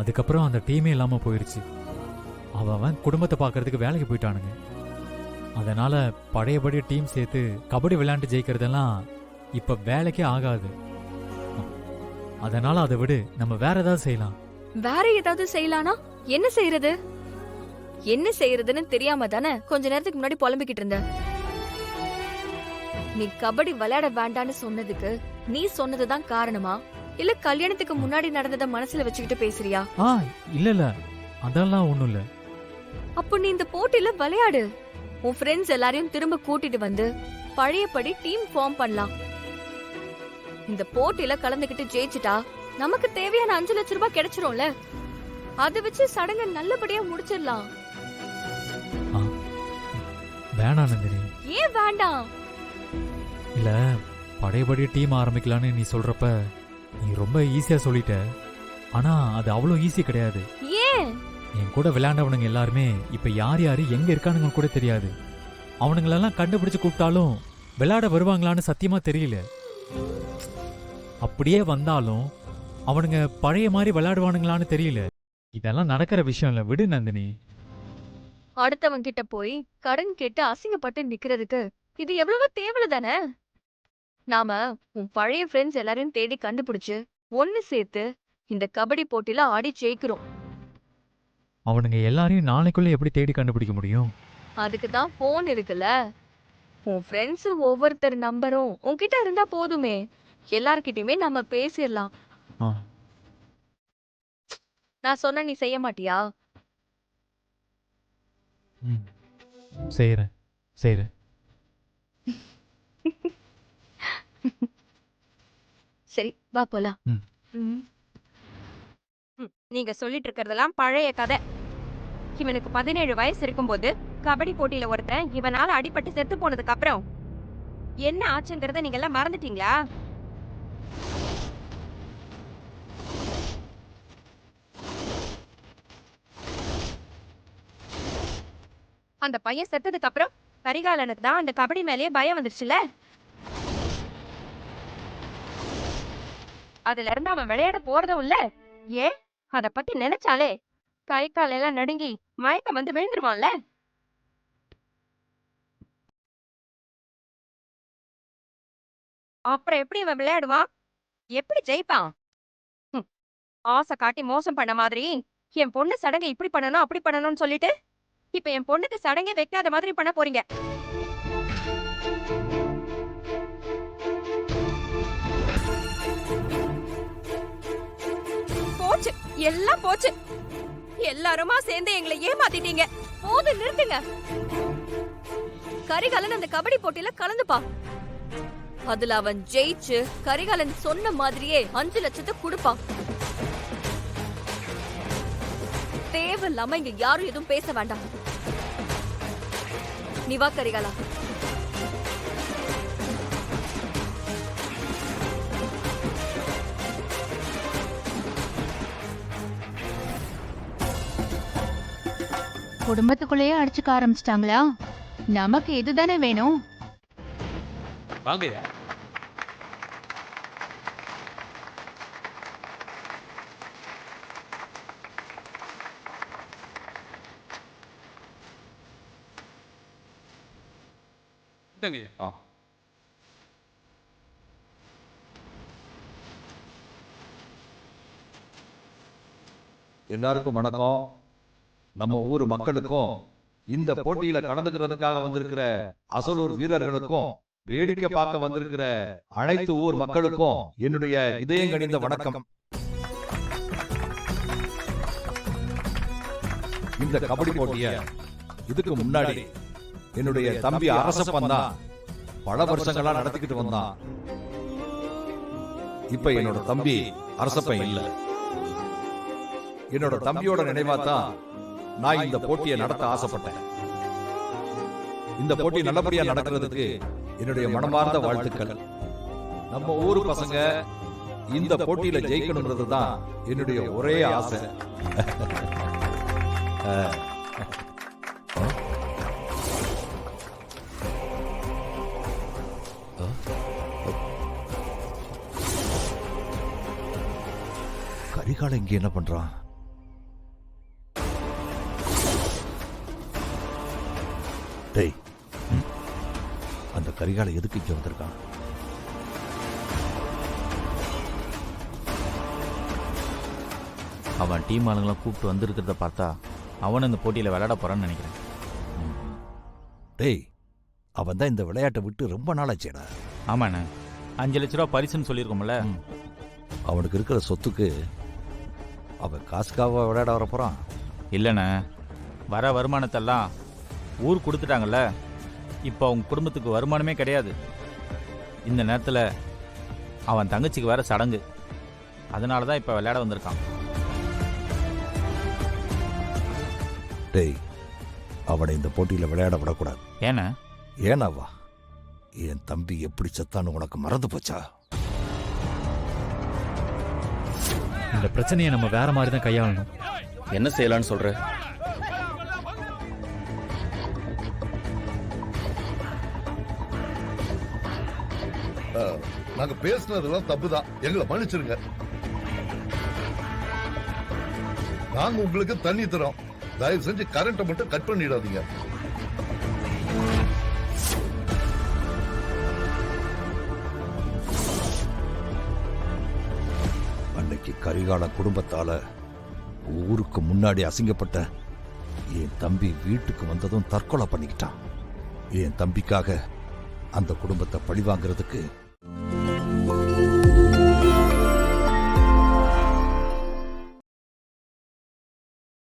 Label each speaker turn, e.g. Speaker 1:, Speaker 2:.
Speaker 1: அதுக்கப்புறம் அந்த டீமே இல்லாம போயிருச்சு. அவன் குடும்பத்தை பார்க்கறதுக்கு வேலைக்கு போயிட்டானுங்க. அதனால பழையபடி டீம் சேர்த்து கபடி விளையாண்டு ஜெயிக்கிறதெல்லாம் இப்ப வேலைக்கே ஆகாது. அதனால அதை விடு, நம்ம வேற ஏதாவது செய்யலாம்.
Speaker 2: வேற ஏதாவது செய்யலானா? என்ன செய்யறது? என்ன செய்யறதுன்னு தெரியாம தானே கொஞ்ச நேரத்துக்கு முன்னாடி புலம்பிக்கிட்டு இருந்த. நீ கபடி விளையாட வேண்டான்னு சொன்னதுக்கு நீ சொன்னதுதான் காரணமா, இல்ல கல்யாணத்துக்கு முன்னாடி நடந்தத மனசுல வச்சுக்கிட்டு பேசுறியா?
Speaker 1: இல்ல அதெல்லாம் ஒண்ணும் இல்ல.
Speaker 2: அப்ப நீ இந்த போட்டியில விளையாடு. உன் ஃப்ரெண்ட்ஸ் எல்லாரையும் திரும்ப கூட்டிட்டு வந்து பழையபடி டீம் ஃபார்ம் பண்ணலாம். இந்த போட்டியில கலந்துகிட்டு ஜெயிச்சுட்டா நமக்கு தேவையான 5 லட்சம் ரூபாய் கிடைச்சிரும்ல. அதை வச்சு சடங்க நல்லபடியா முடிச்சிடலாம்.
Speaker 1: வேணாம் நந்தினி.
Speaker 2: ஏன் வேண்டாம்?
Speaker 1: இல்ல, பழையபடி டீம் ஆரம்பிக்கலான்னு நீ சொல்றப்ப நீ ரொம்ப ஈஸியா சொல்லிட்ட. ஆனா அது அவ்வளவு ஈஸி கிடையாது.
Speaker 2: ஏன்?
Speaker 1: என் கூட விளையாண்டவனுங்க எல்லாருமே இப்ப யார் யாரு எங்க இருக்கானுங்க கூட தெரியாது. அவனுங்களெல்லாம் கண்டுபிடிச்சு கூப்பிட்டாலும் விளையாட வருவாங்களான்னு சத்தியமா தெரியல. அப்படியே வந்தாலும் அவனுங்க பழைய மாதிரி விளையாடுவானுங்களான்னு தெரியல. இதெல்லாம் நடக்கிற விஷயம் இல்ல, விடு நந்தினி.
Speaker 2: அடுத்தவன் கிட்ட போய் கடன் கேட்டு அசிங்கப்பட்டு நிக்கிறதுக்கு இது எவ்வளவு தேவலை தானே. நாம உன் பழைய ஃப்ரெண்ட்ஸ் எல்லாரையும் தேடி கண்டுபிடிச்சு ஒன்னு சேர்த்து இந்த கபடி போட்டியில ஆடி ஜெயிக்கிறோம்.
Speaker 1: அவனுங்க எல்லாரையும் நாளைக்குள்ள எப்படி தேடி கண்டுபிடிக்க முடியும்?
Speaker 2: அதுக்கு தான் போன் இருக்குல்ல. உன் ஃப்ரெண்ட்ஸ் ஒவ்வொருத்தர் நம்பரும் உன்கிட்ட இருந்தா போதுமே, எல்லார்கிட்டயுமே நம்ம பேசிடலாம். நான் சொன்ன நீ செய்ய மாட்டியா?
Speaker 1: செய்யறேன்.
Speaker 2: சரி, வா போலாம்.
Speaker 3: நீங்க சொல்லிட்டு இருக்கிறதெல்லாம் பழைய கதை. இவனுக்கு 17 வயசு இருக்கும்போது கபடி போட்டியில ஒருத்தன் இவனால அடிபட்டு செத்து போனதுக்கு அப்புறம் என்ன ஆச்சுங்கிறத நீங்க எல்லாம் மறந்துட்டீங்களா? அந்த பையன் செத்ததுக்கு அப்புறம் கரிகாலனுக்கு தான் அந்த கபடி மேலேயே பயம் வந்துருச்சுல. அதுல இருந்து அவன் விளையாட போறதும் இல்ல. ஏன், அத பத்தி நினைச்சாலே கை கால் எல்லாம் நடுங்கி மயக்கம் வந்து விழுந்துருவான்ல. அப்புறம் எப்படி இவன் விளையாடுவான்? எப்படி ஜெயிப்பான்? ஆசை காட்டி மோசம் பண்ண மாதிரி என் பொண்ணு சடங்கை இப்படி பண்ணணும் அப்படி பண்ணணும்னு சொல்லிட்டு இப்ப என் பொண்ணுக்கு சடங்கே வைக்காத மாதிரி பண்ண போறீங்க. போச்சு, எல்லாம் போச்சு. எல்லாருமா சேர்ந்து எங்களை ஏமாத்திட்டீங்க.
Speaker 2: போது, நிறுத்துங்க. கரிகாலன் அந்த கபடி போட்டியில கலந்துப்பா. அதுல அவன் ஜெயிச்சு கரிகாலன் சொன்ன மாதிரியே 5 லட்சத்தை கொடுப்பான். தேவையில்லாம இங்க யாரும் எதுவும் பேச வேண்டாம். நீ வா கரிகாலா.
Speaker 4: குடும்பத்துக்குள்ளேயே அடிச்சுக்க ஆரம்பிச்சிட்டாங்களா? நமக்கு இதுதானே வேணும்.
Speaker 5: வாங்கய்யா. இந்தங்கய்யா.
Speaker 6: எல்லாருக்கும் வணக்கம். நம்ம ஊர் மக்களுக்கும் இந்த போட்டியில கலந்துக்கிறதுக்காக வந்திருக்கிற அசலூர் வீரர்களுக்கும் வேடிக்கை பார்க்க வந்திருக்கிற அனைத்து ஊர் மக்களுக்கும் என்னுடைய இதயங்கனிந்த வணக்கம். இந்த கபடி போட்டிய இதுக்கு முன்னாடி என்னுடைய தம்பி அரசப்பன் தான் பல வருஷங்களா நடத்திக்கிட்டு வந்தான். இப்ப என்னோட தம்பி அரசப்பன் இல்ல. என்னோட தம்பியோட நினைவாதான் நான் இந்த போட்டியை நடத்த ஆசைப்பட்டேன். இந்த போட்டி நல்லபடியா நடக்கிறதுக்கு என்னுடைய மனமார்ந்த வாழ்த்துக்கள். நம்ம ஊரு பசங்க இந்த போட்டியில ஜெயிக்கணும்ன்றது தான் என்னுடைய ஒரே ஆசை. கரிகாலன் இங்க என்ன பண்றான்? கரிகால எதுக்கு இங்க வந்திருக்கான்?
Speaker 7: அவன் டீம் ஆளுங்களாம் கூப்பிட்டு வந்திருக்கிறத பார்த்தா அவன் இந்த போட்டியில் விளையாட போறான்னு நினைக்கிறேன்.
Speaker 6: டேய், அவன் தான் இந்த விளையாட்டை விட்டு ரொம்ப நாளாச்சேடா.
Speaker 7: ஆமாண்ணே, 5 லட்ச ரூபா பரிசுன்னு சொல்லியிருக்கோம்ல.
Speaker 6: அவனுக்கு இருக்கிற சொத்துக்கு அவன் காசுக்காக விளையாட வர போறான்.
Speaker 7: இல்லைண்ணே, வர வருமானத்தெல்லாம் ஊர் கொடுத்துட்டாங்கல்ல. இப்போ அவங்க குடும்பத்துக்கு வருமானமே கிடையாது. இந்த நேரத்தில் அவன் தங்கச்சிக்கு வேற சடங்கு. அதனால தான் இப்போ விளையாட வந்திருக்கான்.
Speaker 6: டேய், அவனை இந்த போட்டியில் விளையாட விடக்கூடாது.
Speaker 7: ஏண்ணே?
Speaker 6: ஏனாவா? என் தம்பி எப்படி செத்தான்னு உனக்கு மறந்து போச்சா?
Speaker 1: இந்த பிரச்சனையை நம்ம வேற மாதிரி தான் கையாளணும்.
Speaker 8: என்ன செய்யலான்னு சொல்ற?
Speaker 9: நாங்க பேசுனதெல்லாம் தப்புதான், எங்களை மன்னிச்சிருங்க. நாங்க உங்களுக்கு தண்ணி தரோம், தயவு செஞ்சு கரண்ட்டை மட்டும் கட் பண்ணிடாதீங்க.
Speaker 6: அன்னைக்கு கரிகால குடும்பத்தால ஊருக்கு முன்னாடி அசிங்கப்பட்ட என் தம்பி வீட்டுக்கு வந்ததும் தற்கொலை பண்ணிக்கிட்டான். என் தம்பிக்காக அந்த குடும்பத்தை பழிவாங்கிறதுக்கு